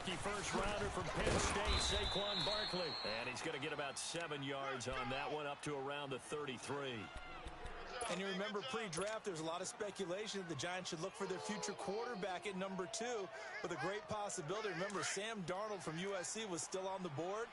rookie first-rounder from Penn State, Saquon Barkley. And he's going to get about 7 yards on that one, up to around the 33. And you remember pre-draft, there's a lot of speculation that the Giants should look for their future quarterback at number 2 with a great possibility. Remember, Sam Darnold from USC was still on the board,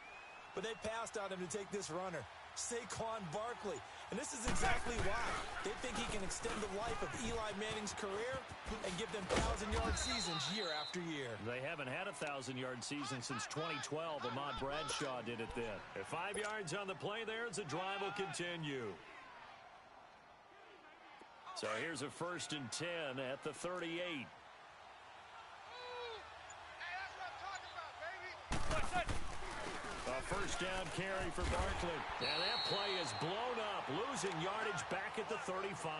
but they passed on him to take this runner, Saquon Barkley. And this is exactly why. They think he can extend the life of Eli Manning's career and give them 1,000-yard seasons year after year. They haven't had a 1,000-yard season since 2012. Ahmad Bradshaw did it then. At 5 yards on the play there, the drive will continue. So here's a 1st and 10 at the 38. A first down carry for Barkley. And that play is blown up, losing yardage back at the 35.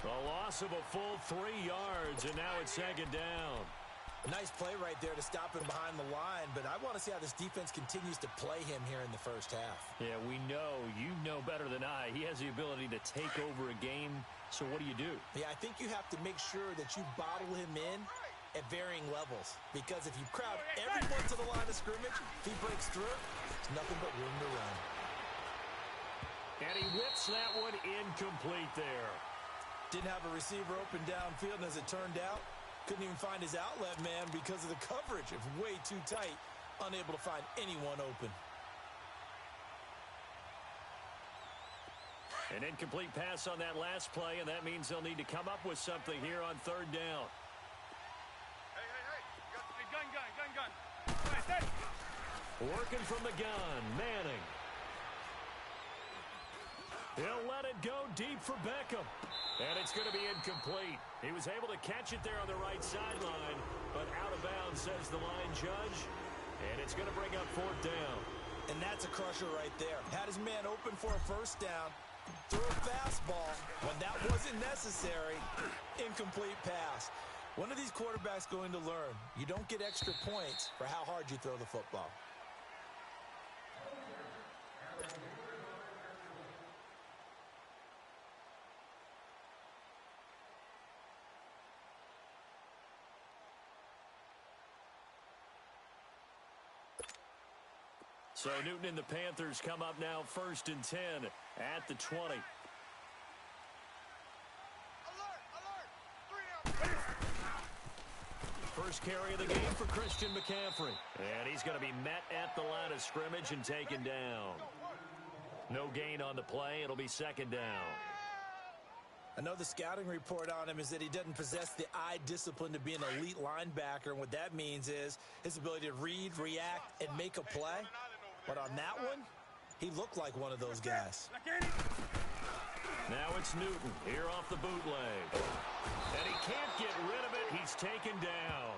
A loss of a full 3 yards, and now it's 2nd down. Nice play right there to stop him behind the line, but I want to see how this defense continues to play him here in the first half. Yeah, we know. You know better than I. He has the ability to take over a game, so what do you do? Yeah, I think you have to make sure that you bottle him in at varying levels, because if you crowd everyone to the line of scrimmage, if he breaks through, there's nothing but room to run. And he whips that one incomplete there. Didn't have a receiver open downfield, and as it turned out, couldn't even find his outlet man because of the coverage. It was way too tight, unable to find anyone open. An incomplete pass on that last play, and that means they'll need to come up with something here on 3rd down. Gun. Working from the gun, Manning. He'll let it go deep for Beckham. And it's going to be incomplete. He was able to catch it there on the right sideline, but out of bounds, says the line judge. And it's going to bring up 4th down. And that's a crusher right there. Had his man open for a first down, threw a fastball. When that wasn't necessary, incomplete pass. When are these quarterbacks going to learn? You don't get extra points for how hard you throw the football. So Newton and the Panthers come up now 1st and 10 at the 20. First carry of the game for Christian McCaffrey. And he's going to be met at the line of scrimmage and taken down. No gain on the play. It'll be 2nd down. I know the scouting report on him is that he doesn't possess the eye discipline to be an elite linebacker. And what that means is his ability to read, react, and make a play. But on that one, he looked like one of those guys. Now it's Newton here off the bootleg. And he can't get rid of it. He's taken down.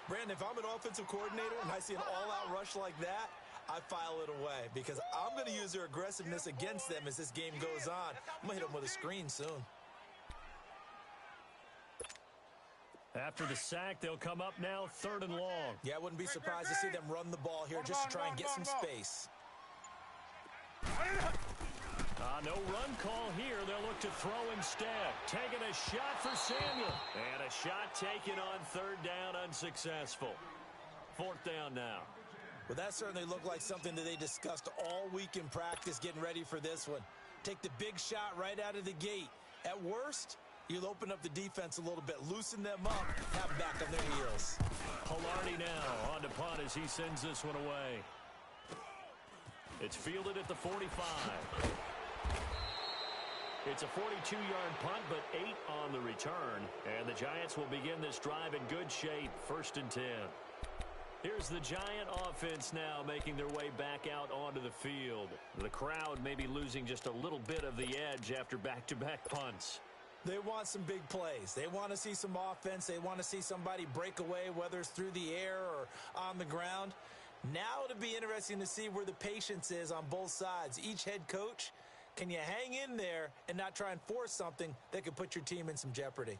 Brandon, if I'm an offensive coordinator and I see an all-out rush like that, I file it away because I'm going to use their aggressiveness against them as this game goes on. I'm going to hit them with a screen soon. After the sack, they'll come up now 3rd and long. Yeah, I wouldn't be surprised to see them run the ball here just to try and get some space. No run call here. They'll look to throw instead. Taking a shot for Samuel. And a shot taken on 3rd down, unsuccessful. 4th down now. Well, that certainly looked like something that they discussed all week in practice getting ready for this one. Take the big shot right out of the gate. At worst, you'll open up the defense a little bit, loosen them up, have them back on their heels. Hilardi now on to punt as he sends this one away. It's fielded at the 45. It's a 42-yard punt, but 8 on the return. And the Giants will begin this drive in good shape, 1st and 10. Here's the Giant offense now making their way back out onto the field. The crowd may be losing just a little bit of the edge after back-to-back punts. They want some big plays. They want to see some offense. They want to see somebody break away, whether it's through the air or on the ground. Now it'll be interesting to see where the patience is on both sides. Each head coach, can you hang in there and not try and force something that could put your team in some jeopardy?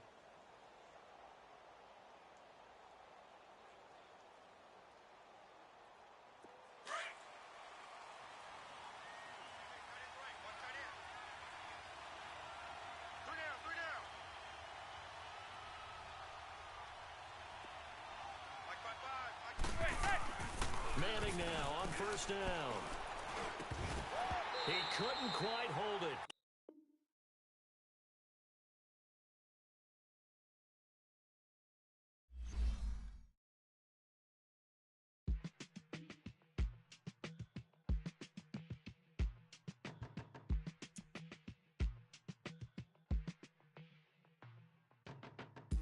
now on first down. He couldn't quite hold it.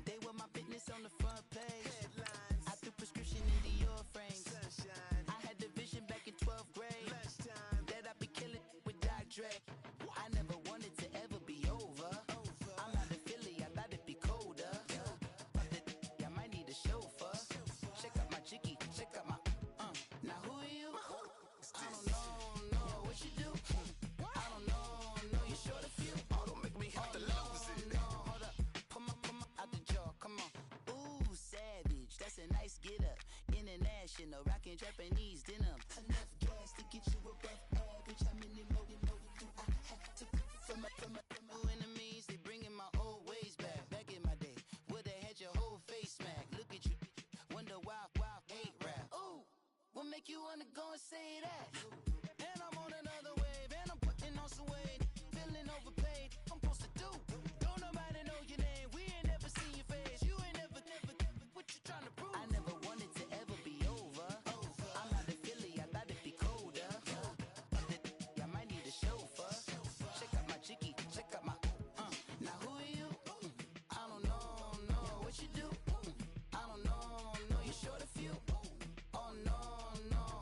They were my business on the front page. Headlines. I threw prescription into your frame. Sunshine. I had the vision back in 12th grade. Lunchtime. That I'd be killing with Dr. Dre. I never wanted to ever be over. I'm out of Philly, I thought it'd be colder. I might need a chauffeur. Check out my chicky, check out my Now who are you? I don't know what you do. I don't know you're short a few. Oh, don't make me have to lose it. No, hold up. Pull my out the jaw, come on. Ooh, savage, that's a nice get up. International, rockin' Japanese denim. Enough gas to get you above average. How many more do I have to from my enemies? They bringing my old ways back. Back in my day, would've had your whole face smacked. Look at you, wonder why hate rap. Ooh, what make you wanna go and say that? And I'm on another wave, and I'm putting on some weight. Feeling overpaid, I'm supposed to do. Don't nobody know your name, we ain't never seen your face. You ain't never, what you trying to prove? I never wanted to ever be over. I'm out of Philly, I thought it'd be colder. I might need a chauffeur. Check out my chicky, check out my Now who are you? I don't know what you do. I don't know you're short a few. Oh no,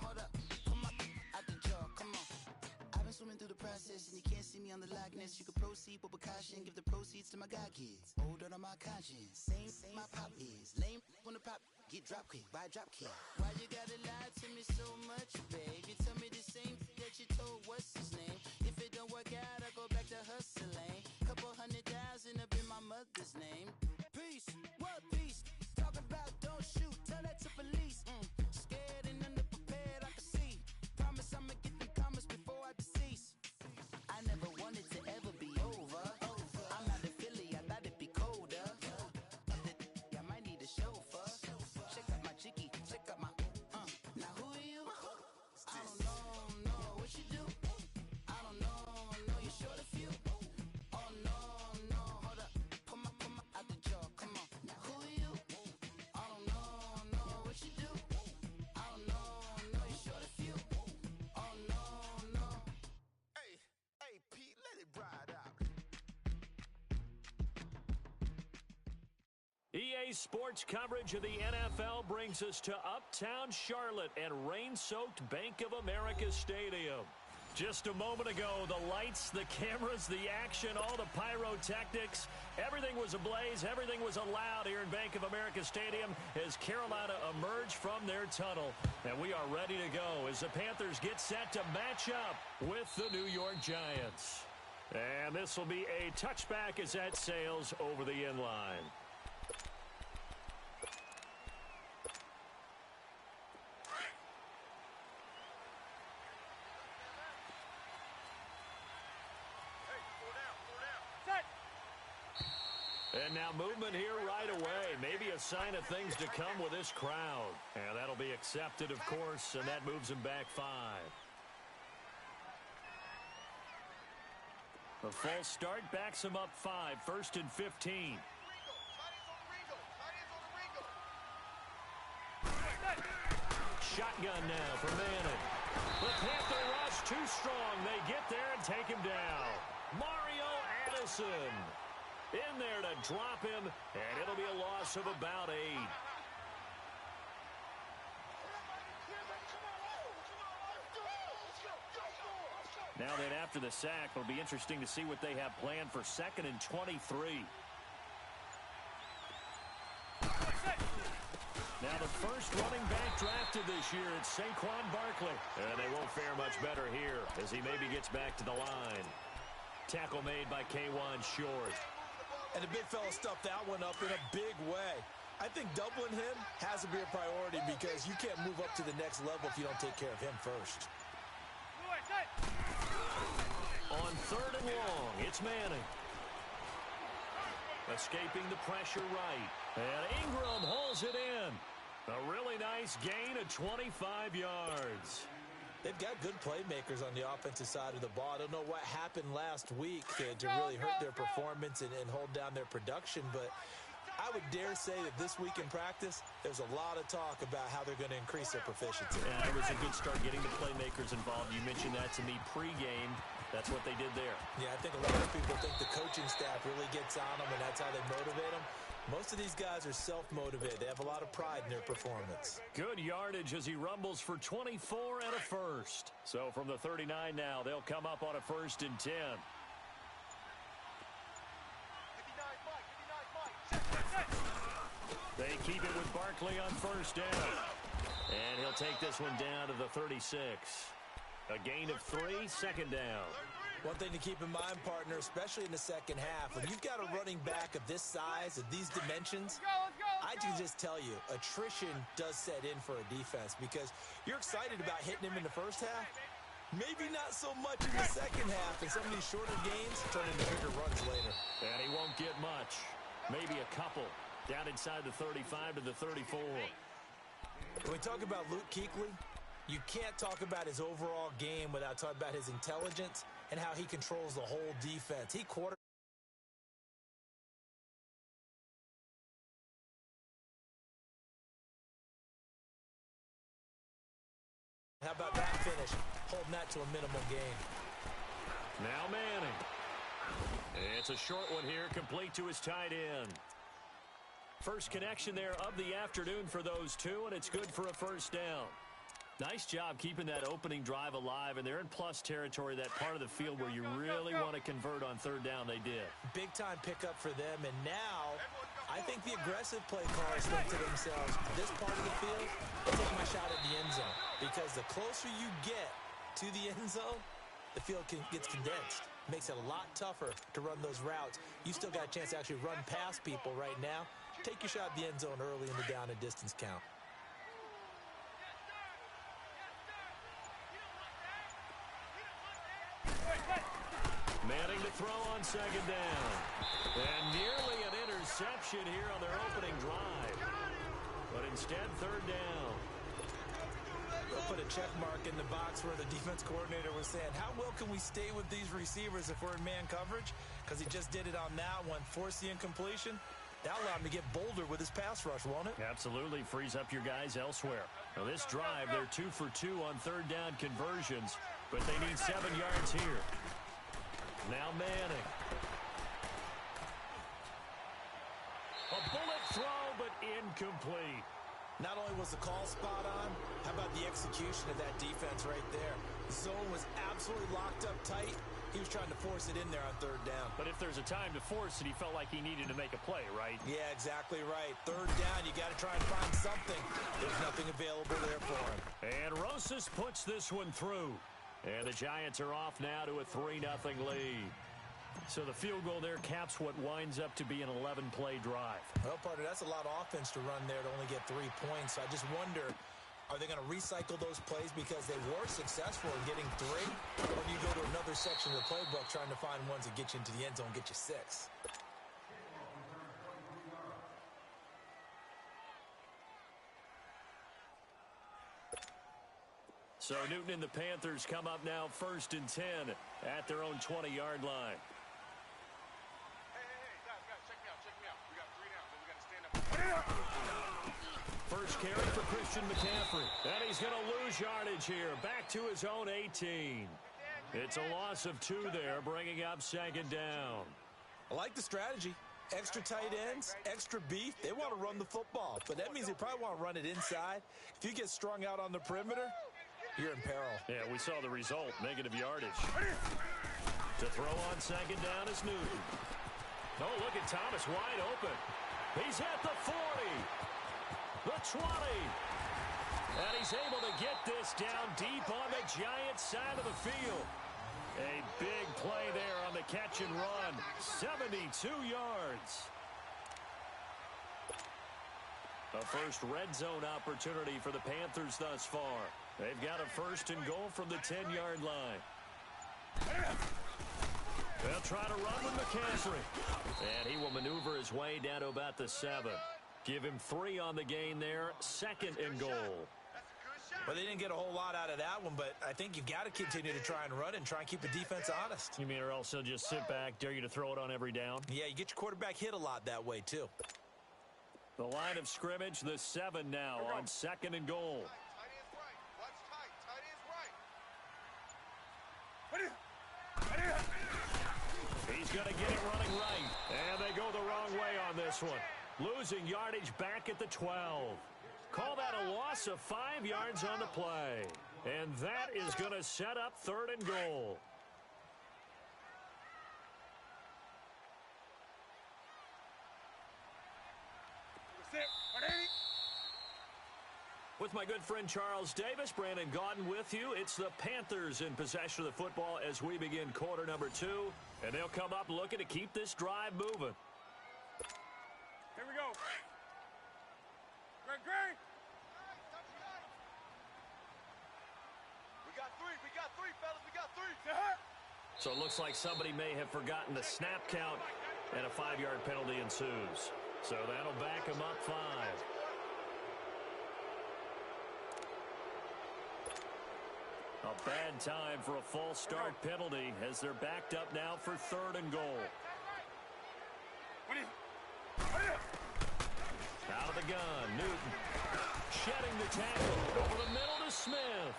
hold up. Pull my out the jaw, come on. I've been swimming through the process and you can't see me on the Loch Ness. You can proceed with caution, give the proceeds to my god kids. Hold on my conscience, same my pop is. Lame when the pop get drop kick by drop kick. Why you gotta lie to me so much, babe? You tell me the same thing that you told what's his name. If it don't work out, I go back to hustling. Couple 100,000 up in my mother's name. Peace, what peace? Talk about don't shoot, tell that to police. Scared and underprepared, I can see. Promise I'ma get the comments before I decease. I never wanted to ever be over. I'm out of Philly, I thought it'd be colder. I might need a chauffeur. Check out my chicky, check out my Now who are you? I don't know what you do. I don't know you're short a few. Oh no, hold up. Pull my out the jaw, come on. Now who are you? I don't know what you do. I don't know you're short a few. Oh no. Hey, Pete, let it ride out. EA Sports coverage of the NFL brings us to Uptown Charlotte and rain-soaked Bank of America Stadium. Just a moment ago, the lights, the cameras, the action, all the pyrotechnics, everything was ablaze, everything was allowed here in Bank of America Stadium as Carolina emerged from their tunnel. And we are ready to go as the Panthers get set to match up with the New York Giants. And this will be a touchback as that sails over the end line. And now movement here right away. Maybe a sign of things to come with this crowd. And that'll be accepted, of course, and that moves him back 5. The false start backs him up 5, 1st and 15. Shotgun now for Madden. The Panther rush too strong. They get there and take him down. Mario Addison in there to drop him, and it'll be a loss of about 8. Now then, after the sack, it'll be interesting to see what they have planned for 2nd and 23. Now the first running back drafted this year, it's Saquon Barkley. And they won't fare much better here as he maybe gets back to the line. Tackle made by K'Wan Short. And the big fella stuffed that one up in a big way. I think doubling him has to be a priority because you can't move up to the next level if you don't take care of him first. On 3rd and long, it's Manning. Escaping the pressure right. And Ingram hauls it in. A really nice gain of 25 yards. They've got good playmakers on the offensive side of the ball. I don't know what happened last week to really hurt their performance and hold down their production, but I would dare say that this week in practice, there's a lot of talk about how they're going to increase their proficiency. Yeah, it was a good start getting the playmakers involved. You mentioned that to me pregame. That's what they did there. Yeah, I think a lot of people think the coaching staff really gets on them, and that's how they motivate them. Most of these guys are self-motivated. They have a lot of pride in their performance. Good yardage as he rumbles for 24 and a first. So from the 39 now, they'll come up on a 1st and 10. They keep it with Barkley on 1st down. And he'll take this one down to the 36. A gain of 3, 2nd down. One thing to keep in mind, partner, especially in the second half, when you've got a running back of this size, of these dimensions, I can just tell you, attrition does set in for a defense because you're excited about hitting him in the first half. Maybe not so much in the second half, and some of these shorter gains turn into bigger runs later. And he won't get much. Maybe a couple. Down inside the 35 to the 34. When we talk about Luke Kuechly, you can't talk about his overall game without talking about his intelligence and how he controls the whole defense. He How about that finish? Holding that to a minimal gain. Now Manning. It's a short one here, complete to his tight end. First connection there of the afternoon for those two, and it's good for a 1st down. Nice job keeping that opening drive alive, and they're in plus territory, that part of the field where you really want to convert on 3rd down. They did. Big-time pickup for them, and now I think the aggressive play callers think to themselves, this part of the field, I'll take my shot at the end zone, because the closer you get to the end zone, the field gets condensed. Makes it a lot tougher to run those routes. You still got a chance to actually run past people right now. Take your shot at the end zone early in the down and distance count. Manning to throw on 2nd down. And nearly an interception here on their opening drive. But instead, 3rd down. They'll put a check mark in the box where the defense coordinator was saying, how well can we stay with these receivers if we're in man coverage? Because he just did it on that one. Force the incompletion. That'll allow him to get bolder with his pass rush, won't it? Absolutely. Frees up your guys elsewhere. Now this drive, they're 2 for 2 on 3rd down conversions, but they need 7 yards here. Now Manning. A bullet throw, but incomplete. Not only was the call spot on, how about the execution of that defense right there? The zone was absolutely locked up tight. He was trying to force it in there on 3rd down. But if there's a time to force it, he felt like he needed to make a play, right? Yeah, exactly right. 3rd down, you got to try and find something. There's nothing available there for him. And Rosas puts this one through. And the Giants are off now to a 3-0 lead. So the field goal there caps what winds up to be an 11-play drive. Well, partner, that's a lot of offense to run there to only get 3 points. So I just wonder, are they going to recycle those plays because they were successful in getting 3? Or do you go to another section of the playbook trying to find ones that get you into the end zone and get you 6? So Newton and the Panthers come up now 1st and 10 at their own 20-yard line. Hey, guys, check me out. We got 3 downs, but we got to stand up. First carry for Christian McCaffrey. And he's going to lose yardage here. Back to his own 18. It's a loss of 2 there, bringing up 2nd down. I like the strategy. Extra tight ends, extra beef. They want to run the football, but that means they probably want to run it inside. If you get strung out on the perimeter, you're in peril. Yeah, we saw the result, negative yardage. To throw on 2nd down is Newton. Oh, look at Thomas wide open. He's at the 40, the 20. And he's able to get this down deep on the Giants side of the field. A big play there on the catch and run. 72 yards. A first red zone opportunity for the Panthers thus far. They've got a 1st and goal from the 10-yard line. They'll try to run with McCaffrey. And he will maneuver his way down to about the 7. Give him 3 on the gain there. 2nd and goal. Well, they didn't get a whole lot out of that one, but I think you've got to continue to try and run and try and keep the defense honest. You mean or else he'll just sit back, dare you to throw it on every down? Yeah, you get your quarterback hit a lot that way, too. The line of scrimmage, the 7 now on 2nd and goal. Tight end's right. Watch tight. Tight end's right. He's going to get it running right. And they go the wrong way on this one. Losing yardage back at the 12. Call that a loss of 5 yards on the play. And that is going to set up 3rd and goal. With my good friend Charles Davis, Brandon Gaudin with you. It's the Panthers in possession of the football as we begin quarter number 2. And they'll come up looking to keep this drive moving. Here we go. Greg. We got three, fellas. We got 3. So it looks like somebody may have forgotten the snap count, and a 5-yard penalty ensues. So that'll back him up 5. A bad time for a false start penalty as they're backed up now for 3rd and goal. Out of the gun, Newton shedding the tackle over the middle to Smith.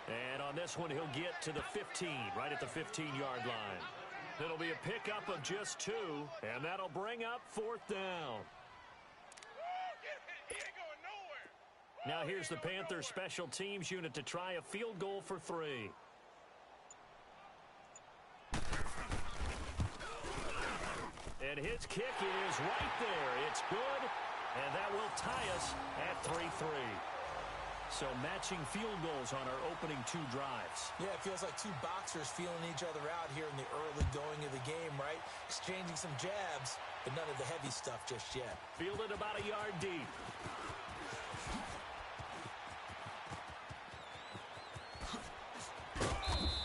And on this one, he'll get to the 15, right at the 15-yard line. It'll be a pickup of just 2, and that'll bring up 4th down. He ain't going nowhere. Now here's the Panthers special teams unit to try a field goal for 3. And his kick is right there. It's good, and that will tie us at 3-3. So matching field goals on our opening 2 drives. Yeah, it feels like 2 boxers feeling each other out here in the early going of the game, right? Exchanging some jabs, but none of the heavy stuff just yet. Fielded about a yard deep.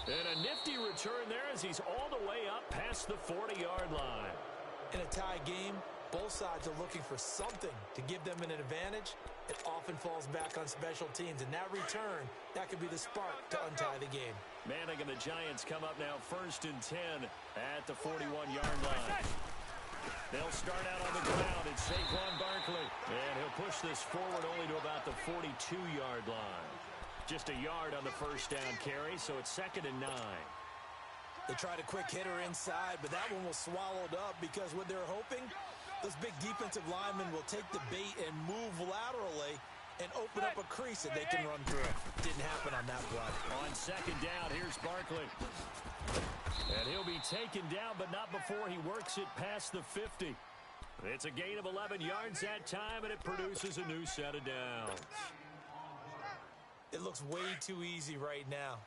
And a nifty return there as he's all the way up past the 40-yard line. In a tie game, both sides are looking for something to give them an advantage. It often falls back on special teams, and that return, that could be the spark to untie the game. Manning and the Giants come up now 1st and 10 at the 41-yard line. They'll start out on the ground. It's Saquon Barkley, and he'll push this forward only to about the 42-yard line. Just a yard on the 1st down carry, so it's 2nd and 9. They tried a quick hitter inside, but that one was swallowed up because what they're hoping, those big defensive linemen will take the bait and move laterally and open up a crease that they can run through. Didn't happen on that play. On 2nd down, here's Barkley. And he'll be taken down, but not before he works it past the 50. It's a gain of 11 yards that time, and it produces a new set of downs. It looks way too easy right now.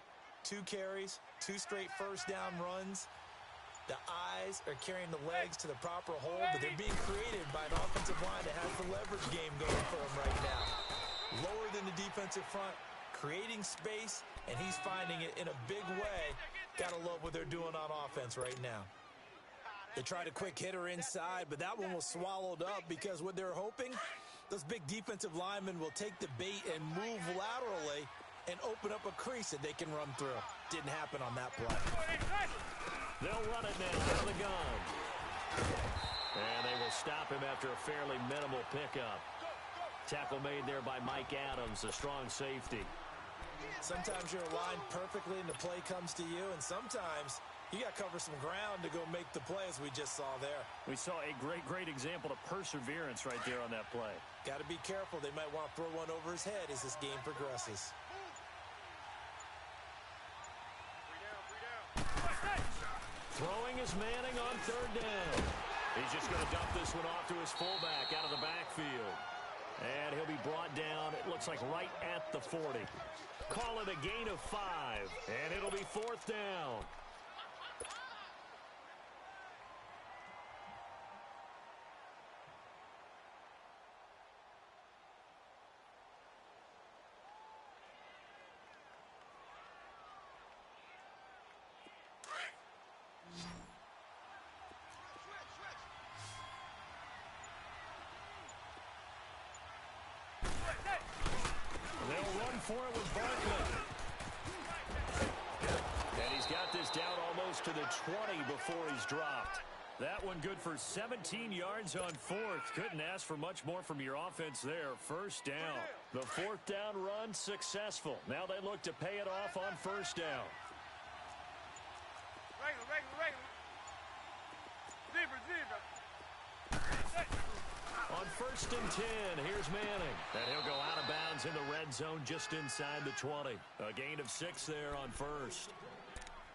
2 carries, 2 straight 1st down runs. The eyes are carrying the legs to the proper hold, but they're being created by an offensive line that has the leverage game going for him right now. Lower than the defensive front, creating space, and he's finding it in a big way. Gotta love what they're doing on offense right now. They tried a quick hitter inside, but that one was swallowed up because what they're hoping, those big defensive linemen will take the bait and move laterally and open up a crease that they can run through. Didn't happen on that play. They'll run it now out of the gun. And they will stop him after a fairly minimal pickup. Tackle made there by Mike Adams, a strong safety. Sometimes you're aligned perfectly and the play comes to you, and sometimes you got to cover some ground to go make the play, as we just saw there. We saw a great example of perseverance right there on that play. Got to be careful. They might want to throw one over his head as this game progresses. Throwing is Manning on 3rd down. He's just going to dump this one off to his fullback out of the backfield. And he'll be brought down, it looks like right at the 40. Call it a gain of 5, and it'll be 4th down. for it with Barkley. And he's got this down almost to the 20 before he's dropped. That one good for 17 yards on fourth. Couldn't ask for much more from your offense there. First down. The fourth down run successful. Now they look to pay it off on first down. On first and 10, here's Manning. And he'll go out of bounds in the red zone just inside the 20. A gain of 6 there on first.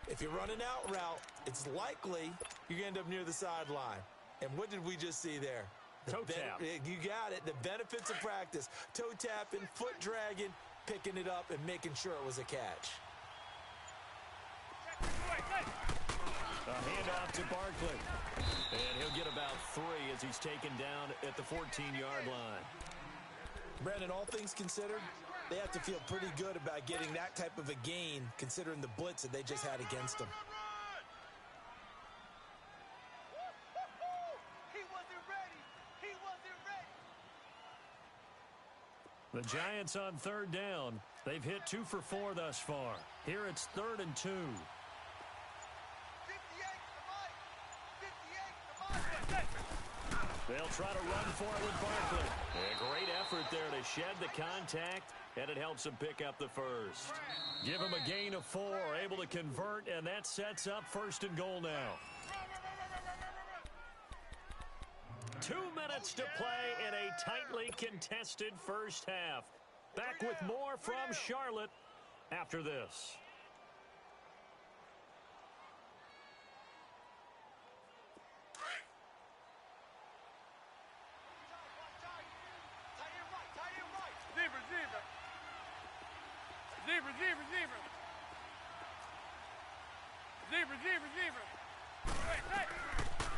If you run an out route, it's likely you're going to end up near the sideline. And what did we just see there? Toe tap. You got it. The benefits of practice. Toe tapping, foot dragging, picking it up, and making sure it was a catch. A handoff to Barkley. And he'll get about 3 as he's taken down at the 14-yard line. Brandon, all things considered, they have to feel pretty good about getting that type of a gain considering the blitz that they just had against them. The Giants on third down. They've hit 2 for 4 thus far. Here it's 3rd and 2. They'll try to run for it with Barkley. A great effort there to shed the contact, and it helps him pick up the first. Give him a gain of 4, able to convert, and that sets up 1st and goal now. 2 minutes to play in a tightly contested first half. Back with more from Charlotte after this.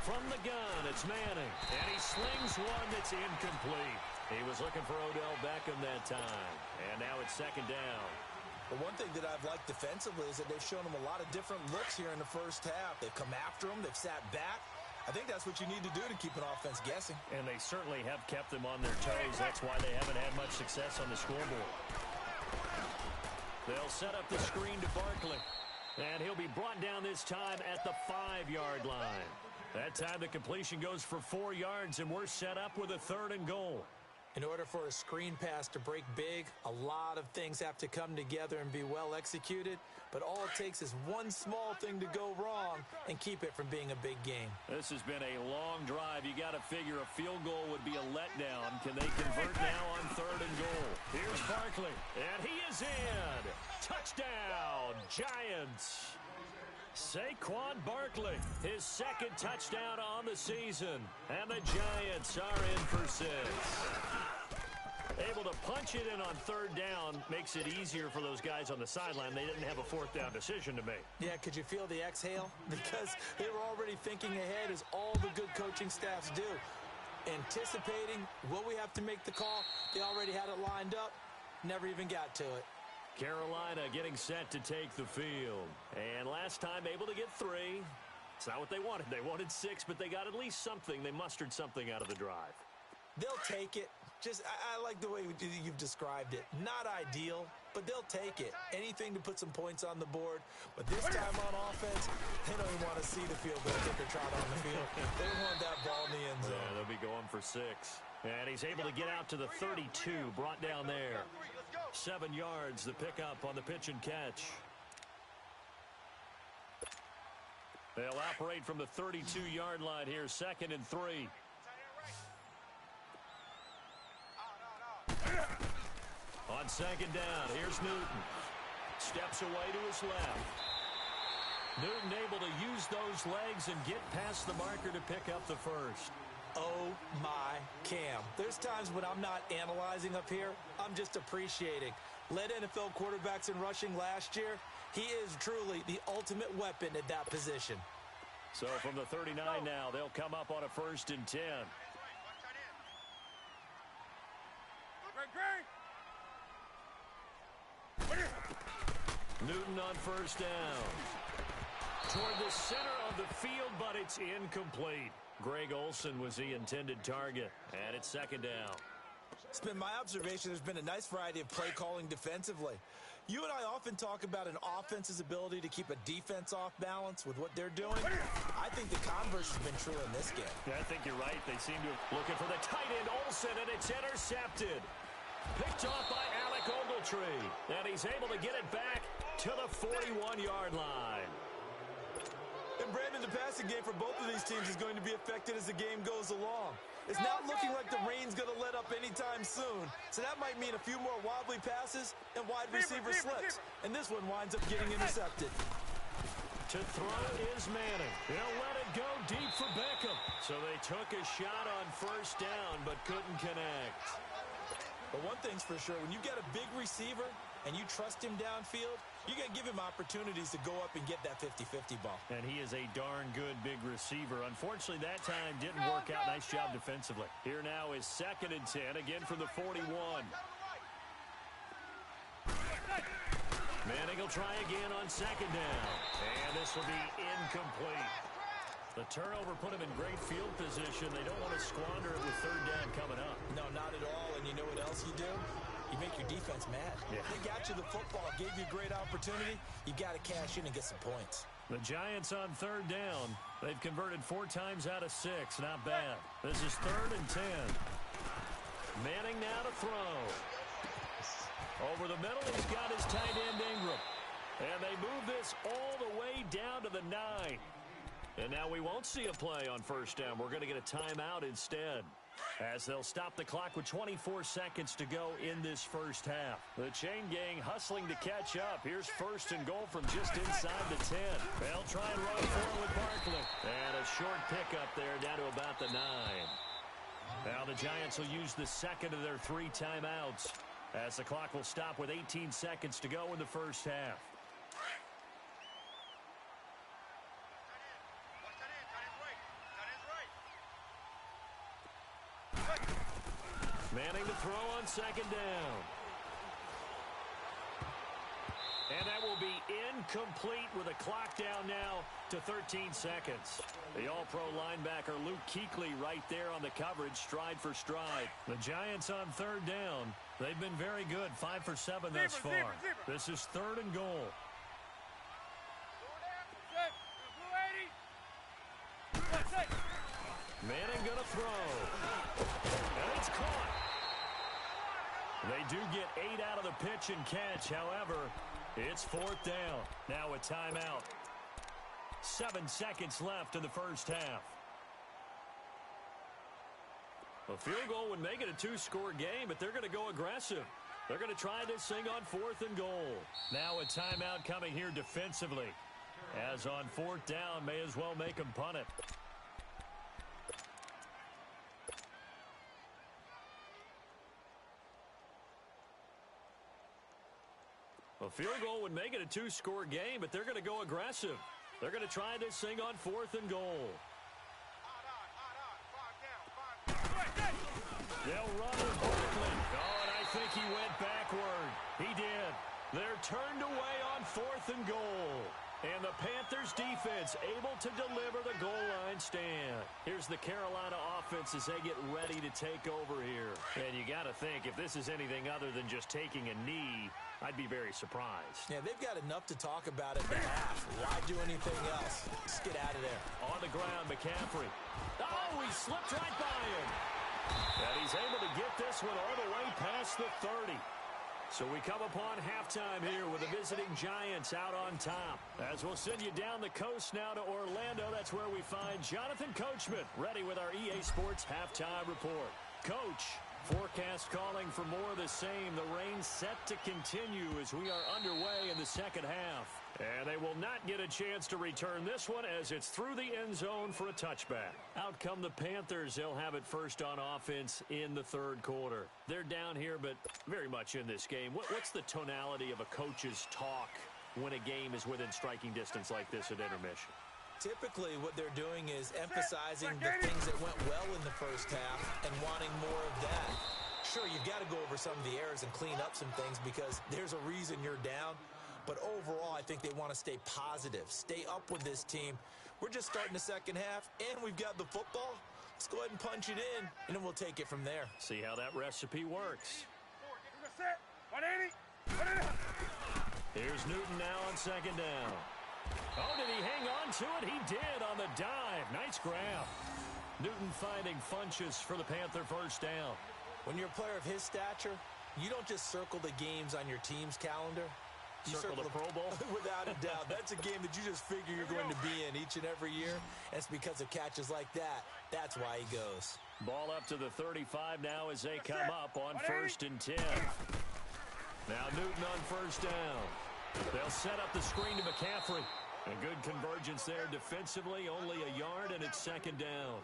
From the gun, it's Manning, and he slings one that's incomplete. He was looking for Odell Beckham that time, and now it's 2nd down. But one thing that I've liked defensively is that they've shown him a lot of different looks here in the first half. They've come after him. They've sat back. I think that's what you need to do to keep an offense guessing. And they certainly have kept them on their toes. That's why they haven't had much success on the scoreboard. They'll set up the screen to Barkley. And he'll be brought down this time at the 5-yard line. That time the completion goes for 4 yards, and we're set up with a 3rd and goal. In order for a screen pass to break big, a lot of things have to come together and be well executed. But all it takes is one small thing to go wrong and keep it from being a big game. This has been a long drive. You got to figure a field goal would be a letdown. Can they convert now on 3rd and goal? Here's Barkley, and he is in. Touchdown, Giants. Saquon Barkley, his 2nd touchdown on the season. And the Giants are in for 6. Able to punch it in on 3rd down makes it easier for those guys on the sideline. They didn't have a 4th down decision to make. Yeah, could you feel the exhale? Because they were already thinking ahead, as all the good coaching staffs do. Anticipating, will we have to make the call? They already had it lined up, never even got to it. Carolina getting set to take the field. And last time able to get 3. It's not what they wanted. They wanted 6, but they got at least something. They mustered something out of the drive. They'll take it. I like the way you've described it. Not ideal, but they'll take it. Anything to put some points on the board. But this time on offense, they don't even want to see the field goal kicker trot on the field. They want that ball in the end zone. Yeah, they'll be going for 6. And he's able to get out to the 32, brought down there. 7 yards, the pickup on the pitch and catch. They'll operate from the 32-yard line here, 2nd and 3. On 2nd down, here's Newton. Steps away to his left. Newton able to use those legs and get past the marker to pick up the first. Oh, my Cam. There's times when I'm not analyzing up here. I'm just appreciating. Led NFL quarterbacks in rushing last year. He is truly the ultimate weapon at that position. So from the 39 now, they'll come up on a 1st and 10. Newton on 1st down. Toward the center of the field, but it's incomplete. Greg Olsen was the intended target, and it's 2nd down. It's been my observation there's been a nice variety of play calling defensively. You and I often talk about an offense's ability to keep a defense off balance with what they're doing. I think the converse has been true in this game. Yeah, I think you're right. They seem to be looking for the tight end, Olsen, and it's intercepted. Picked off by Alec Ogletree. And he's able to get it back to the 41-yard line. And Brandon, the passing game for both of these teams is going to be affected as the game goes along. It's not looking like the rain's going to let up anytime soon. So that might mean a few more wobbly passes and wide receiver slips. And this one winds up getting intercepted. To throw is Manning. They'll let it go deep for Beckham. So they took a shot on first down but couldn't connect. But one thing's for sure, when you've got a big receiver and you trust him downfield, you're going to give him opportunities to go up and get that 50-50 ball. And he is a darn good big receiver. Unfortunately, that time didn't work out. Nice job defensively. Here now is 2nd and 10, again from the 41. Manning will try again on 2nd down. And this will be incomplete. The turnover put him in great field position. They don't want to squander it with 3rd down coming up. No, not at all. And you know what else you do? You make your defense mad. Yeah. They got you the football, gave you a great opportunity. You got to cash in and get some points. The Giants on 3rd down. They've converted 4 times out of 6. Not bad. This is 3rd and 10. Manning now to throw. Over the middle, he's got his tight end Ingram. And they move this all the way down to the 9. And now we won't see a play on 1st down. We're going to get a timeout instead, as they'll stop the clock with 24 seconds to go in this 1st half. The chain gang hustling to catch up. Here's 1st and goal from just inside the 10. They'll try and run for it with Barkley. And a short pickup there down to about the 9. Now the Giants will use the 2nd of their 3 timeouts, as the clock will stop with 18 seconds to go in the 1st half. Manning to throw on 2nd down. And that will be incomplete with a clock down now to 13 seconds. The all-pro linebacker Luke Kuechly right there on the coverage, stride for stride. The Giants on 3rd down. They've been very good, 5 for 7 thus far. This is 3rd and goal. Manning gonna throw. And it's caught. They do get 8 out of the pitch and catch. However, it's 4th down. Now a timeout. 7 seconds left in the 1st half. A field goal would make it a 2-score game, but they're going to go aggressive. They're going to try this thing on 4th and goal. Now a timeout coming here defensively, as on 4th down, may as well make them punt it. A field goal would make it a 2-score game, but they're going to go aggressive. They're going to try this thing on 4th and goal. They'll run with Barkley. Oh, and I think he went backward. He did. They're turned away on 4th and goal. And the Panthers defense able to deliver the goal line stand. Here's the Carolina offense as they get ready to take over here. And you got to think, if this is anything other than just taking a knee, I'd be very surprised. Yeah, they've got enough to talk about at the half. Why do anything else? Just get out of there. On the ground, McCaffrey. Oh, he slipped right by him. And he's able to get this one all the way past the 30. So we come upon halftime here with the visiting Giants out on top. As we'll send you down the coast now to Orlando, that's where we find Jonathan Coachman ready with our EA Sports halftime report. Coach, forecast calling for more of the same. The rain set to continue as we are underway in the 2nd half. And they will not get a chance to return this one as it's through the end zone for a touchback. Out come the Panthers. They'll have it first on offense in the 3rd quarter. They're down here, but very much in this game. What's the tonality of a coach's talk when a game is within striking distance like this at intermission? Typically, what they're doing is emphasizing the things that went well in the 1st half and wanting more of that. Sure, you've got to go over some of the errors and clean up some things because there's a reason you're down. But overall, I think they want to stay positive, stay up with this team. We're just starting the 2nd half, and we've got the football. Let's go ahead and punch it in, and then we'll take it from there. See how that recipe works. Set. 180. 180. Here's Newton now on second down. Oh, did he hang on to it? He did on the dive. Nice grab. Newton finding Funchess for the Panther first down. When you're a player of his stature, you don't just circle the games on your team's calendar. You Circle the Pro Bowl? Without a doubt. That's a game that you just figure you're going to be in each and every year. And it's because of catches like that. That's why he goes. Ball up to the 35 now as they come up on 1st and 10. Now Newton on first down. They'll set up the screen to McCaffrey. A good convergence there defensively, only a yard, and it's second down.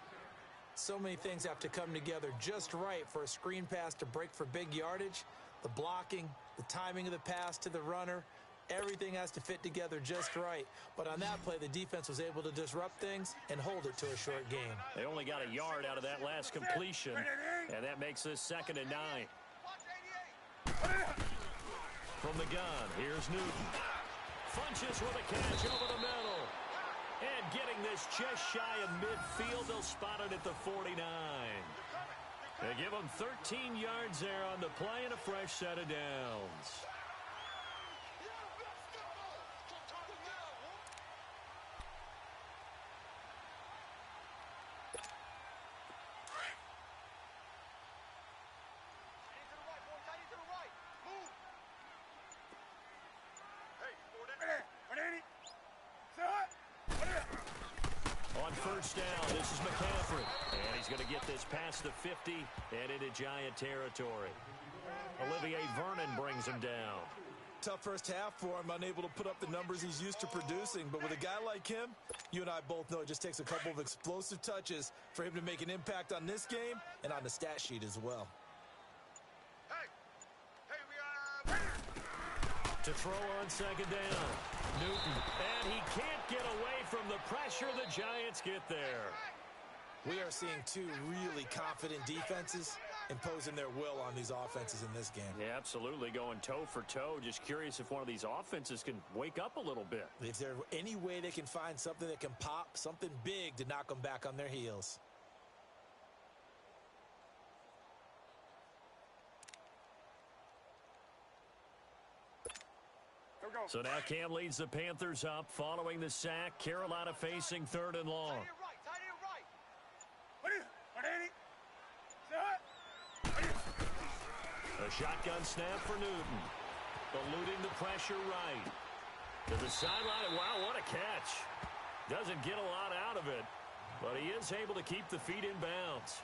So many things have to come together just right for a screen pass to break for big yardage. The blocking, the timing of the pass to the runner, everything has to fit together just right. But on that play, the defense was able to disrupt things and hold it to a short game. They only got a yard out of that last completion, and that makes this 2nd and 9. From the gun, here's Newton. Funchess with a catch over the middle. And getting this just shy of midfield, they'll spot it at the 49. They give them 13 yards there on the play and a fresh set of downs. On first down, this is McCaffrey. And he's going to get this past the 50 and into Giant territory. Olivier Vernon brings him down. Tough first half for him, unable to put up the numbers he's used to producing. But with a guy like him, you and I both know it just takes a couple of explosive touches for him to make an impact on this game and on the stat sheet as well. To throw on second down, Newton. And he can't get away from the pressure. The Giants get there. We are seeing two really confident defenses imposing their will on these offenses in this game. Yeah, absolutely, going toe for toe. Just curious if one of these offenses can wake up a little bit. If there's any way they can find something that can pop, something big to knock them back on their heels. So now Cam leads the Panthers up following the sack. Carolina facing 3rd and long. A shotgun snap for Newton. Eluding the pressure right. To the sideline. Wow, what a catch. Doesn't get a lot out of it, but he is able to keep the feet in bounds.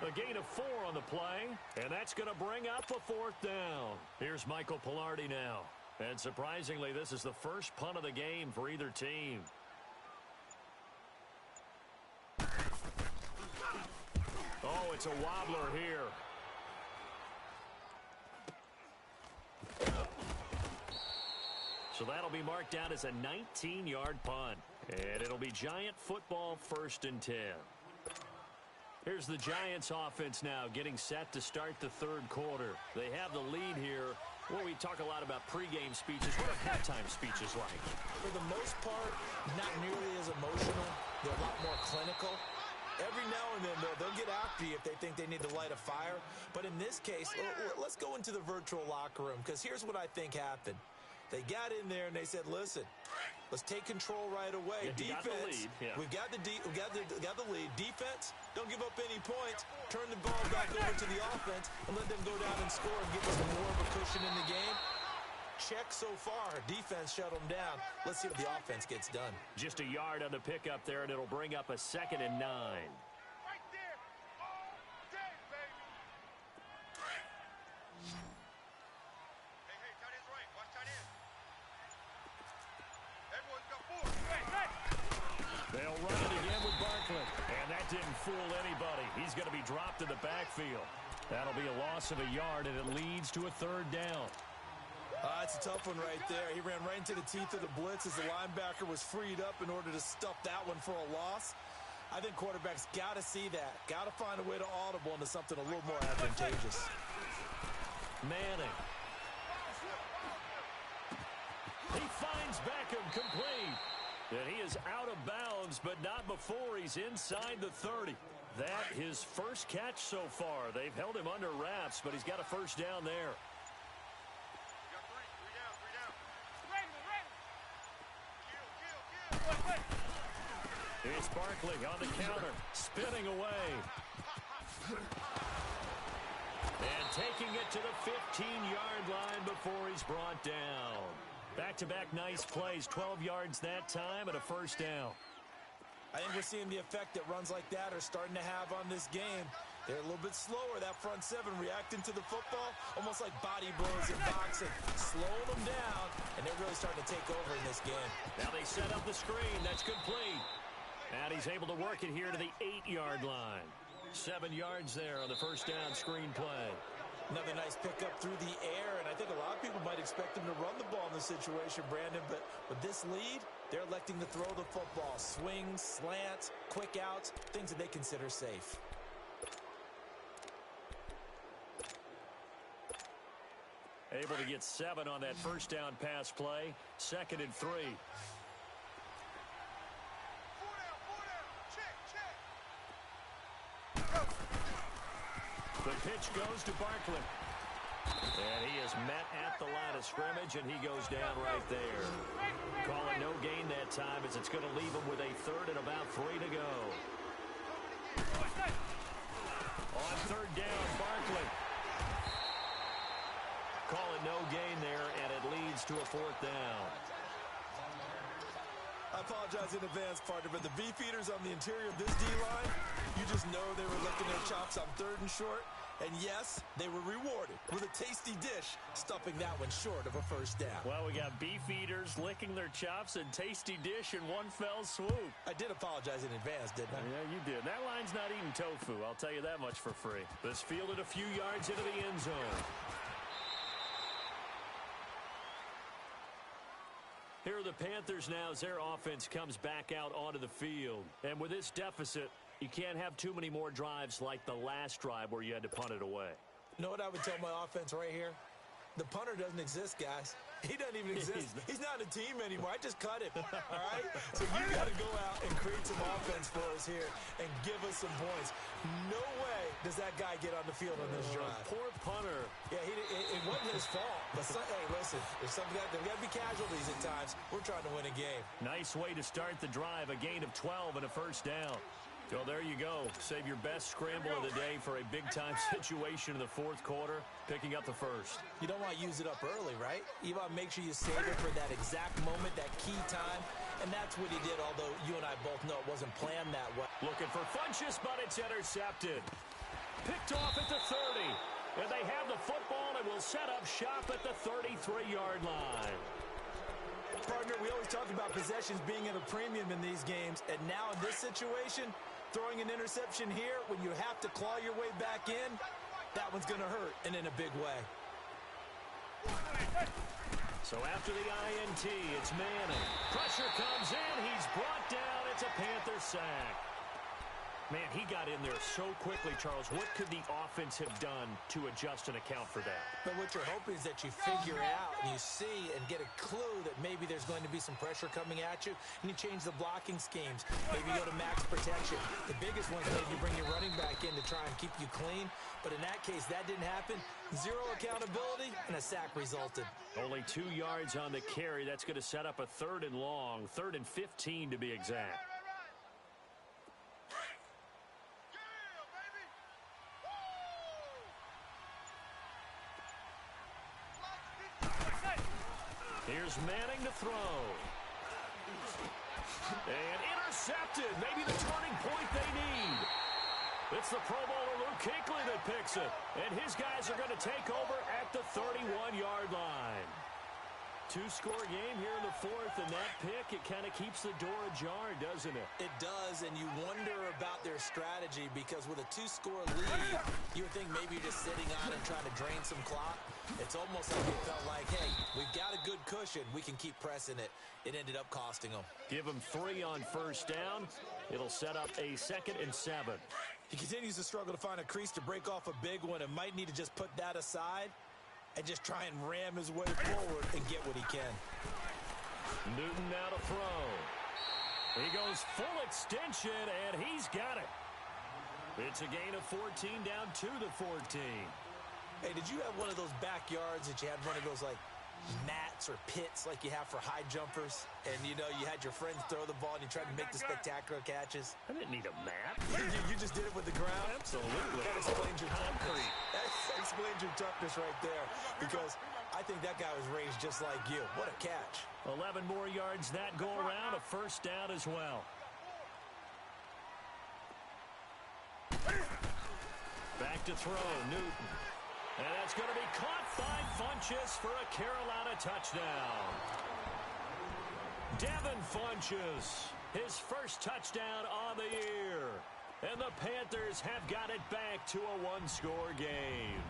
A gain of 4 on the play, and that's going to bring up a 4th down. Here's Michael Pilardi now. And surprisingly, this is the first punt of the game for either team. Oh, it's a wobbler here. So that'll be marked down as a 19-yard punt. And it'll be Giant football 1st and 10. Here's the Giants offense now getting set to start the 3rd quarter. They have the lead here. Well, we talk a lot about pregame speeches. What are halftime speeches like? For the most part, not nearly as emotional. They're a lot more clinical. Every now and then, though, they'll get after you if they think they need to light a fire. But in this case, let's go into the virtual locker room, because here's what I think happened. They got in there and they said, listen, let's take control right away. Yeah, Defense, we've got the lead. Defense, don't give up any points. Turn the ball back over to the offense and let them go down and score and give us more of a cushion in the game. Check so far. Defense shut them down. Let's see if the offense gets done. Just a yard on the pickup there, and it'll bring up a 2nd and 9. Right there. All day, baby. Hey, tight end's right. Watch tight end. Everyone's got 4. Hey. They'll run it again with Barkley. And that didn't fool anybody. He's going to be dropped in the backfield. That'll be a loss of a yard, and it leads to a 3rd down. That's a tough one right there. He ran right into the teeth of the blitz as the linebacker was freed up in order to stuff that one for a loss. I think quarterbacks got to see that. Got to find a way to audible into something a little more advantageous. Manning. He finds Beckham complete. And he is out of bounds, but not before he's inside the 30. That his first catch so far. They've held him under wraps, but he's got a first down there. You got three down, three down. Kill. Here's Barkley on the counter, spinning away. And taking it to the 15-yard line before he's brought down. Back-to-back nice plays, 12 yards that time and a first down. I think we're seeing the effect that runs like that are starting to have on this game. They're a little bit slower, that front seven, reacting to the football, almost like body blows in boxing, slowing them down, and they're really starting to take over in this game. Now they set up the screen. That's complete. And he's able to work it here to the 8-yard line. 7 yards there on the first down screen play. Another nice pickup through the air, and I think a lot of people might expect him to run the ball in this situation, Brandon, but with this lead, they're electing to throw the football. Swings, slants, quick outs, things that they consider safe. Able to get 7 on that first down pass play. 2nd and 3. 4 down. Check. The pitch goes to Barkley. And he is met at the line of scrimmage, and he goes down right there. Calling no gain that time as it's going to leave him with a 3rd and about 3 to go. On 3rd down, Barkley. Calling no gain there, and it leads to a 4th down. I apologize in advance, partner, but the beefeaters on the interior of this D-line, you just know they were licking their chops on 3rd and short. And yes, they were rewarded with a tasty dish, stuffing that one short of a first down. Well, we got beef eaters licking their chops and tasty dish in one fell swoop. I did apologize in advance, didn't I? Yeah, you did. That line's not eating tofu, I'll tell you that much for free. This fielded a few yards into the end zone. Here are the Panthers now as their offense comes back out onto the field. And with this deficit, you can't have too many more drives like the last drive where you had to punt it away. You know what I would tell my offense right here? The punter doesn't exist, guys. He doesn't even exist. He's not a team anymore. I just cut him, all right? So you got to go out and create some offense for us here and give us some points. No way does that guy get on the field on this drive. Poor punter. Yeah, it wasn't his fault. But hey, listen, there's got to be casualties at times. We're trying to win a game. Nice way to start the drive, a gain of 12 and a first down. So there you go. Save your best scramble of the day for a big-time situation in the 4th quarter, picking up the first. You don't want to use it up early, right? You want to make sure you save it for that exact moment, that key time, and that's what he did, although you and I both know it wasn't planned that way. Looking for Funchess, but it's intercepted. Picked off at the 30, and they have the football and will set up shop at the 33-yard line. Partner, we always talk about possessions being at a premium in these games, and now in this situation, throwing an interception here when you have to claw your way back in, that one's going to hurt, and in a big way. So after the INT, it's Manning. Pressure comes in. He's brought down. It's a Panther sack. Man, he got in there so quickly, Charles. What could the offense have done to adjust and account for that? But what you're hoping is that you figure out and you see and get a clue that maybe there's going to be some pressure coming at you, and you change the blocking schemes. Maybe you go to max protection. The biggest one is maybe you bring your running back in to try and keep you clean. But in that case, that didn't happen. 0 accountability, and a sack resulted. Only 2 yards on the carry. That's going to set up a 3rd and long, 3rd and 15 to be exact. Here's Manning to throw. And intercepted. Maybe the turning point they need. It's the Pro Bowler Luke Kuechly that picks it. And his guys are going to take over at the 31-yard line. 2-score game here in the 4th, and that pick, it kind of keeps the door ajar, doesn't it? It does, and you wonder about their strategy because with a 2-score lead, you would think maybe you're just sitting on and trying to drain some clock. It's almost like it felt like, hey, we've got a good cushion. We can keep pressing it. It ended up costing them. Give them 3 on first down. It'll set up a 2nd and 7. He continues to struggle to find a crease to break off a big one and might need to just put that aside and just try and ram his way forward and get what he can. Newton now to throw. He goes full extension, and he's got it. It's a gain of 14 down to the 14. Hey, did you have one of those backyards that you had one of those, like, mats or pits like you have for high jumpers? And, you know, you had your friends throw the ball and you tried to make the spectacular catches? I didn't need a mat. You just did it with the ground? Absolutely. That explains your toughness. That explains your toughness right there. Because I think that guy was raised just like you. What a catch. 11 more yards that go around, a first down as well. Back to throw, Newton. And that's going to be caught by Funchess for a Carolina touchdown. Devin Funchess, his first touchdown on the year. And the Panthers have got it back to a one-score game.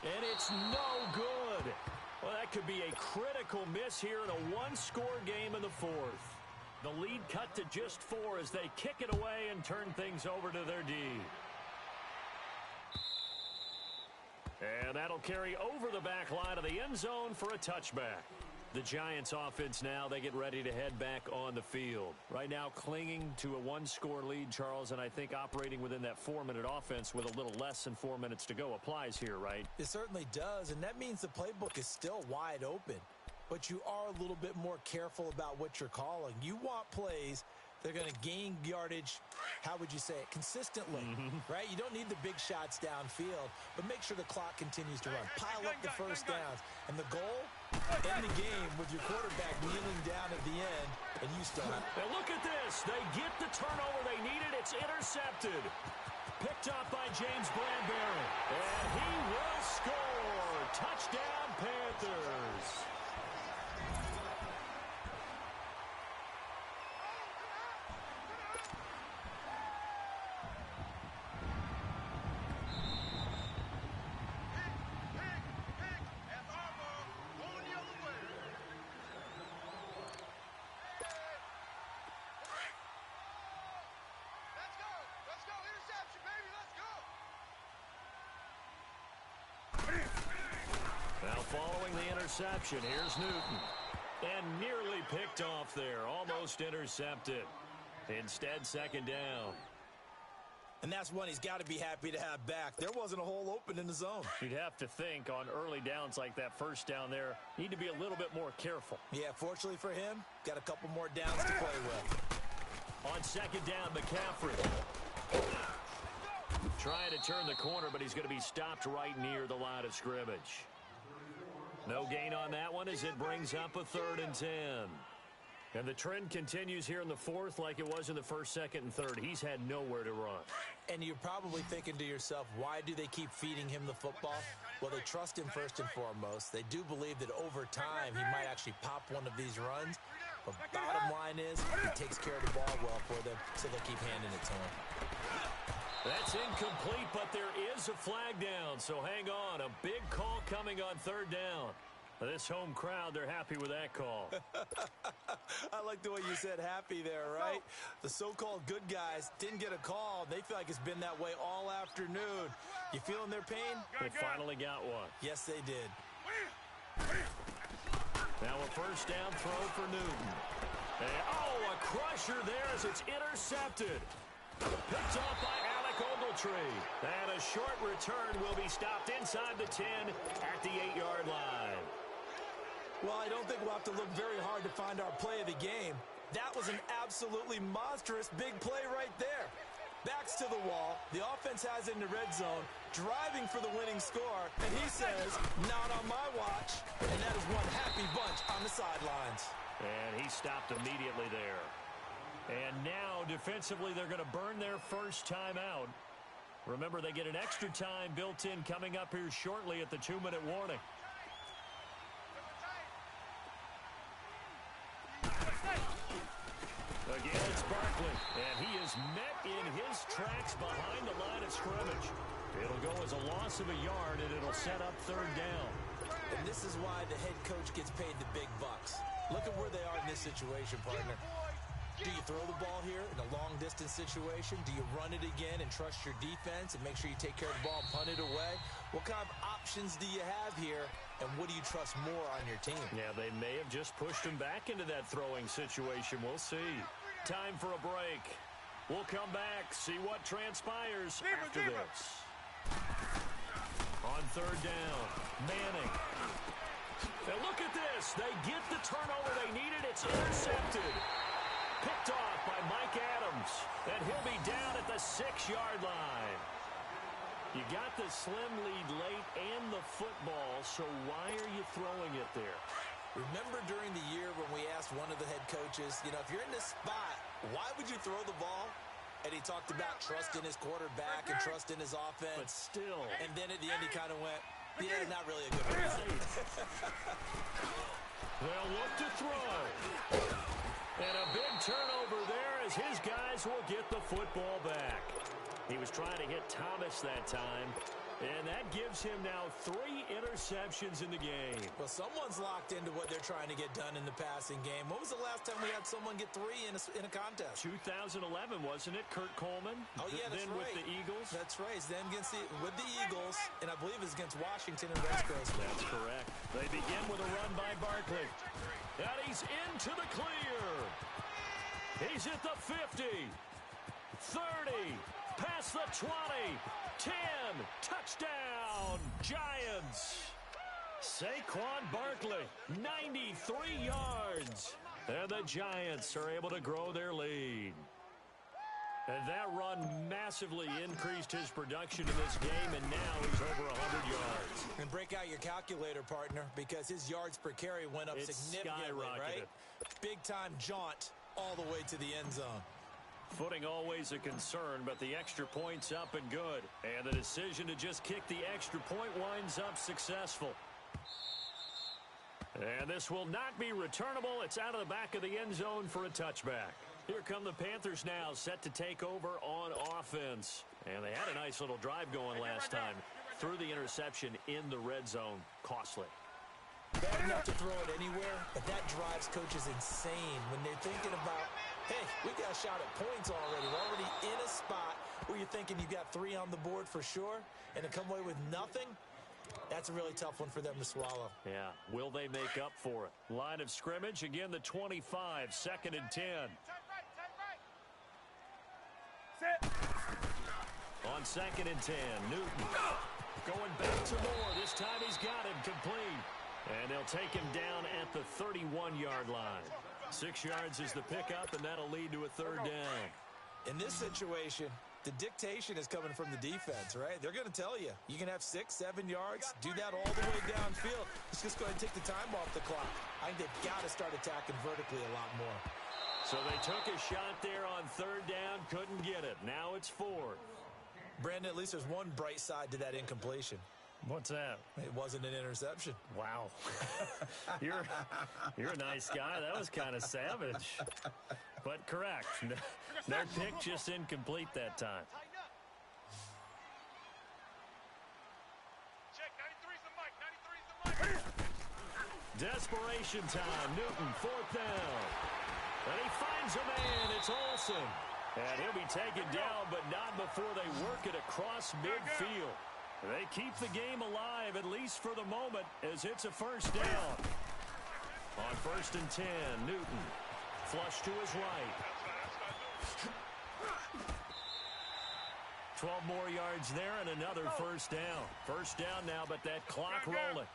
And it's no good. Well, that could be a critical miss here in a one-score game in the fourth. The lead cut to just 4 as they kick it away and turn things over to their D. And that'll carry over the back line of the end zone for a touchback. The Giants offense now, they get ready to head back on the field. Right now clinging to a one-score lead, Charles, and I think operating within that 4-minute offense with a little less than 4 minutes to go applies here, right? It certainly does, and that means the playbook is still wide open. But you are a little bit more careful about what you're calling. You want plays that are going to gain yardage, how would you say it, consistently, right? You don't need the big shots downfield, but make sure the clock continues to run. Pile up the first downs. And the goal, end the game with your quarterback kneeling down at the end, and you still have it. And look at this. They get the turnover they needed. It's intercepted. Picked up by James Bradbury. And he will score. Touchdown, Panthers. Now following the interception, here's Newton. And nearly picked off there, almost intercepted. Instead, second down. And that's one he's got to be happy to have back. There wasn't a hole open in the zone. You'd have to think on early downs like that first down there, need to be a little bit more careful. Yeah, fortunately for him, got a couple more downs to play with. On second down, McCaffrey. Trying to turn the corner, but he's going to be stopped right near the line of scrimmage. No gain on that one as it brings up a 3rd and 10. And the trend continues here in the fourth like it was in the first, second, and third. He's had nowhere to run. And you're probably thinking to yourself, why do they keep feeding him the football? Well, they trust him first and foremost. They do believe that over time he might actually pop one of these runs. But bottom line is, he takes care of the ball well for them, so they'll keep handing it to him. That's incomplete, but there is a flag down, so hang on. A big call coming on 3rd down. This home crowd, they're happy with that call. I like the way you said happy there, right? The so-called good guys didn't get a call. They feel like it's been that way all afternoon. You feeling their pain? They finally got one. Yes, they did. Now a first down throw for Newton. And, a crusher there as it's intercepted. Picked off by Alec Ogletree. And a short return will be stopped inside the 10 at the 8-yard line. Well, I don't think we'll have to look very hard to find our play of the game. That was an absolutely monstrous big play right there. Backs to the wall. The offense has it in the red zone, driving for the winning score. And he says, not on my watch. And that is one happy bunch on the sidelines. And he stopped immediately there. And now, defensively, they're going to burn their first time out. Remember, they get an extra time built in coming up here shortly at the 2-minute warning. Again, it's Barkley, and he is met in his tracks behind the line of scrimmage. It'll go as a loss of a yard, and it'll set up 3rd down. And this is why the head coach gets paid the big bucks. Look at where they are in this situation, partner. Do you throw the ball here in a long-distance situation? Do you run it again and trust your defense and make sure you take care of the ball and punt it away? What kind of options do you have here, and what do you trust more on your team? Yeah, they may have just pushed him back into that throwing situation. We'll see. Time for a break. We'll come back, see what transpires after this. On third down, Manning. Now look at this. They get the turnover they needed. It's intercepted. Picked off by Mike Adams. And he'll be down at the 6-yard line. You got the slim lead late and the football, so why are you throwing it there? Remember during the year when we asked one of the head coaches, if you're in this spot, why would you throw the ball? And he talked about trust in his quarterback and trust in his offense. But still. And then at the end he kind of went, yeah, not really a good reason. They'll look to throw. And a big turnover there as his guys will get the football back. He was trying to hit Thomas that time, and that gives him now 3 interceptions in the game. Well, someone's locked into what they're trying to get done in the passing game. When was the last time we had someone get 3 in a contest? 2011, wasn't it? Kurt Coleman? Oh, yeah, that's then right. With the Eagles? That's right. Then with the Eagles, and I believe it's against Washington and Redskins. That's correct. They begin with a run by Barkley. And he's into the clear. He's at the 50. 30. Past the 20, 10, touchdown, Giants. Saquon Barkley, 93 yards. And the Giants are able to grow their lead. And that run massively increased his production in this game, and now he's over 100 yards. And break out your calculator, partner, because his yards per carry went up significantly, right? Big-time jaunt all the way to the end zone. Footing always a concern, but the extra point's up and good. And the decision to just kick the extra point winds up successful. And this will not be returnable. It's out of the back of the end zone for a touchback. Here come the Panthers now, set to take over on offense. And they had a nice little drive going last time. Threw the interception in the red zone. Costly. Bad enough to throw it anywhere, but that drives coaches insane when they're thinking about, hey, we got a shot at points already. We're already in a spot where you're thinking you got 3 on the board for sure, and to come away with nothing, that's a really tough one for them to swallow. Yeah, will they make up for it? Line of scrimmage, again the 25, 2nd and 10. On 2nd and 10, Newton going back to Moore. This time he's got him complete. And they'll take him down at the 31-yard line. 6 yards is the pickup, and that'll lead to a 3rd down. In this situation, the dictation is coming from the defense, right? They're going to tell you, you can have 6, 7 yards, do that all the way downfield. Let's just go ahead and take the time off the clock. I think they've got to start attacking vertically a lot more. So they took a shot there on 3rd down, couldn't get it. Now it's 4th. Brandon, at least there's one bright side to that incompletion. What's that? It wasn't an interception. Wow. You're a nice guy. That was kind of savage. But correct. Their pick just incomplete that time. Check, 93's the mic, 93's the mic. Desperation time. Newton, 4th down. And he finds a man. It's Olsen. And he'll be taken down, but not before they work it across midfield. They keep the game alive, at least for the moment, as it's a 1st down. On 1st and 10, Newton. Flush to his right. 12 more yards there and another 1st down. 1st down now, but that clock rolling.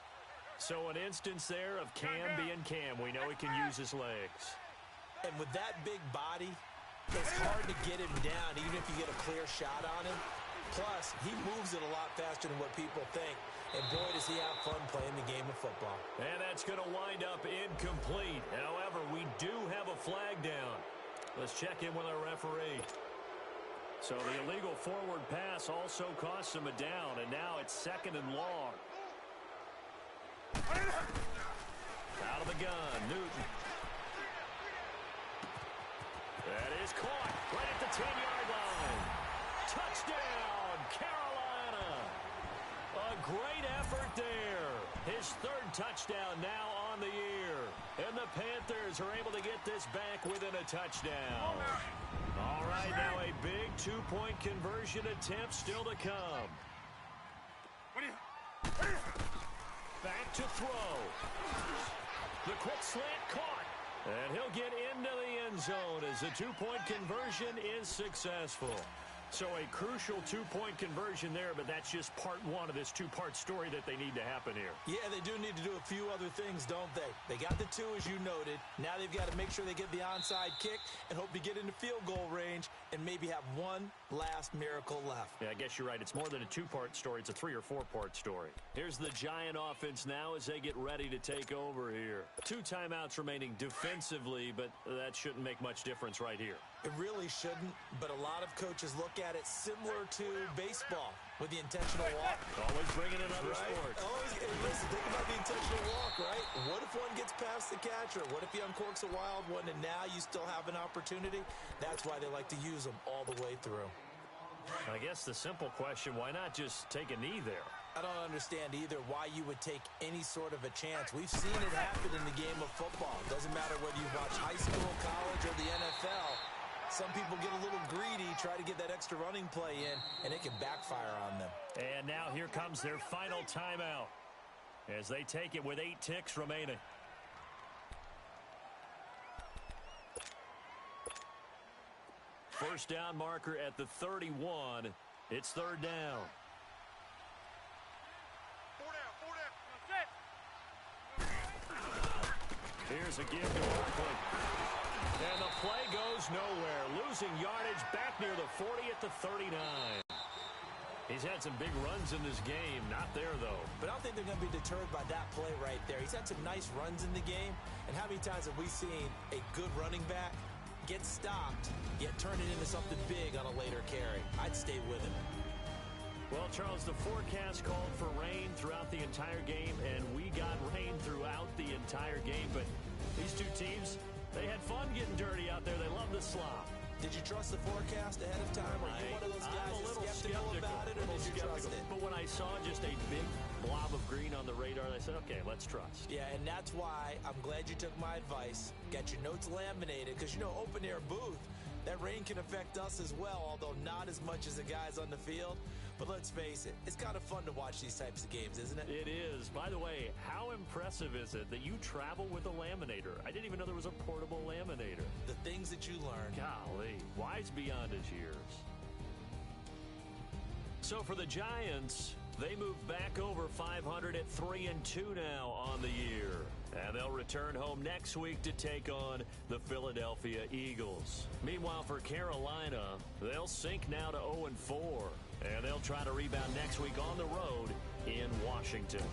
So an instance there of Cam being Cam. We know he can use his legs. And with that big body, it's hard to get him down, even if you get a clear shot on him. Plus, he moves it a lot faster than what people think. And boy, does he have fun playing the game of football. And that's going to wind up incomplete. However, we do have a flag down. Let's check in with our referee. So the illegal forward pass also costs him a down. And now it's 2nd and long. Out of the gun, Newton. That is caught right at the 10-yard line. Touchdown, Carolina. A great effort there. His 3rd touchdown now on the year. And the Panthers are able to get this back within a touchdown. All right, now a big 2-point conversion attempt still to come. back to throw. The quick slant caught. And he'll get into the end zone as the two-point conversion is successful. So a crucial two-point conversion there, but that's just part one of this two-part story that they need to happen here. Yeah, they do need to do a few other things, don't they? They got the two, as you noted. Now they've got to make sure they get the onside kick and hope to get into field goal range and maybe have one last miracle left. Yeah, I guess you're right. It's more than a two-part story. It's a three- or four-part story. Here's the Giant offense now as they get ready to take over here. 2 timeouts remaining defensively, but that shouldn't make much difference right here. It really shouldn't, but a lot of coaches look at it similar to baseball with the intentional walk. Always bringing in other Right? sports. Always, hey, listen, think about the intentional walk, right? What if one gets past the catcher? What if he uncorks a wild one and now you still have an opportunity? That's why they like to use them all the way through. I guess the simple question, why not just take a knee there? I don't understand either why you would take any sort of a chance. We've seen it happen in the game of football. It doesn't matter whether you watch high school, college, or the NFL. Some people get a little greedy, try to get that extra running play in, and it can backfire on them. And now here comes their final timeout as they take it with 8 ticks remaining. First down marker at the 31. It's 3rd down. 4 down. Here's a give to Barkley. And the play goes nowhere. Losing yardage back near the 40 at the 39. He's had some big runs in this game. Not there, though. But I don't think they're going to be deterred by that play right there. He's had some nice runs in the game. And how many times have we seen a good running back get stopped, yet turn it into something big on a later carry? I'd stay with him. Well, Charles, the forecast called for rain throughout the entire game, and we got rain throughout the entire game. But these two teams, they had fun getting dirty out there. They love the slop. Did you trust the forecast ahead of time? Are you one of those guys I'm a little skeptical about it, or did you trust it? But when I saw just a big blob of green on the radar, I said, okay, let's trust. Yeah, and that's why I'm glad you took my advice. Got your notes laminated, because, you know, open-air booth, that rain can affect us as well, although not as much as the guys on the field. But let's face it, it's kind of fun to watch these types of games, isn't it? It is. By the way, how impressive is it that you travel with a laminator? I didn't even know there was a portable laminator. The things that you learn. Golly, wise beyond his years. So for the Giants, they move back over 500 at 3-2 now on the year. And they'll return home next week to take on the Philadelphia Eagles. Meanwhile, for Carolina, they'll sink now to 0-4. And they'll try to rebound next week on the road in Washington.